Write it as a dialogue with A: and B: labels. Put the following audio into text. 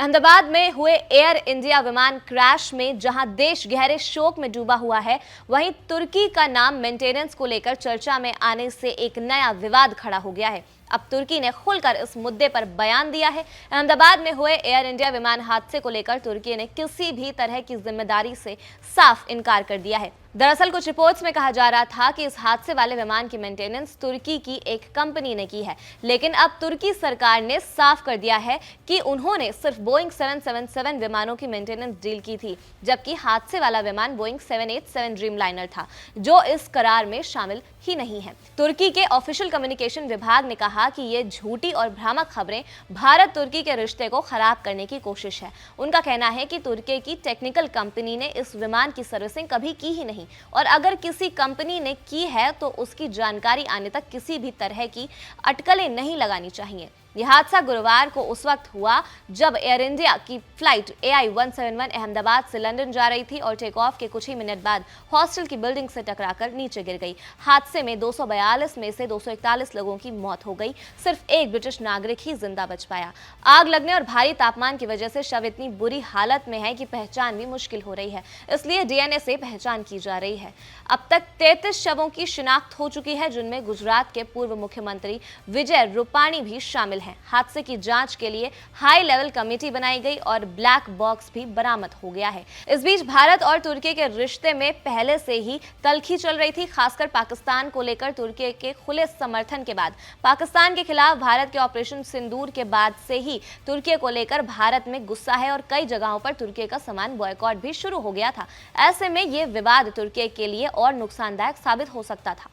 A: अहमदाबाद में हुए air India विमान क्रैश में जहां देश गहरे शोक में डूबा हुआ है, वहीं तुर्की का नाम मेंटेनेंस को लेकर चर्चा में आने से एक नया विवाद खड़ा हो गया है। अब तुर्की ने खुलकर इस मुद्दे पर बयान दिया है। अहमदाबाद में हुए एयर इंडिया विमान हादसे को लेकर तुर्की ने किसी भी तरह की जिम्मेदारी से साफ इनकार कर दिया है। दरअसल कुछ रिपोर्ट्स में कहा जा रहा था कि इस हादसे वाले विमान की मेंटेनेंस तुर्की की एक कंपनी ने की है, लेकिन अब तुर्की सरकार ने साफ कर दिया है कि उन्होंने सिर्फ बोइंग 777 विमानों की मेंटेनेंस डील की थी, जबकि हादसे वाला विमान बोइंग 787 ड्रीमलाइनर था, जो इस करार में शामिल ही नहीं है। तुर्की के ऑफिशियल कम्युनिकेशन विभाग ने कहा कि ये झूठी और भ्रामक खबरें भारत तुर्की के रिश्ते को खराब करने की कोशिश है। उनका कहना है कि तुर्की की टेक्निकल कंपनी ने इस विमान की सर्विसिंग कभी की ही नहीं, और अगर किसी कंपनी ने की है तो उसकी जानकारी आने तक किसी भी तरह की अटकलें नहीं लगानी चाहिए। यह हादसा गुरुवार को उस वक्त हुआ जब एयर इंडिया की फ्लाइट AI-171 अहमदाबाद से लंदन जा रही थी और टेक ऑफ के कुछ ही मिनट बाद हॉस्टल की बिल्डिंग से टकराकर नीचे गिर गई। हादसे में 242 में से 241 लोगों की मौत हो गई। सिर्फ एक ब्रिटिश नागरिक ही जिंदा बच पाया। आग लगने और भारी तापमान की वजह से शव इतनी बुरी हालत में है कि पहचान भी मुश्किल हो रही है, इसलिए DNA से पहचान की जा रही है। अब तक 33 शवों की शिनाख्त हो चुकी है, जिनमें गुजरात के पूर्व मुख्यमंत्री विजय रूपाणी भी शामिल हैं। हादसे की जांच के लिए हाई लेवल कमेटी बनाई गई और ब्लैक बॉक्स भी बरामद हो गया है। इस बीच भारत और तुर्की के रिश्ते में पहले से ही तल्खी चल रही थी, खासकर पाकिस्तान को लेकर तुर्की के खुले समर्थन के बाद। पाकिस्तान के खिलाफ भारत के ऑपरेशन सिंदूर के बाद से ही तुर्की को लेकर भारत में गुस्सा है और कई जगहों पर तुर्की का सामान बॉयकॉट भी शुरू हो गया था। ऐसे में ये विवाद तुर्की के लिए और नुकसानदायक साबित हो सकता था।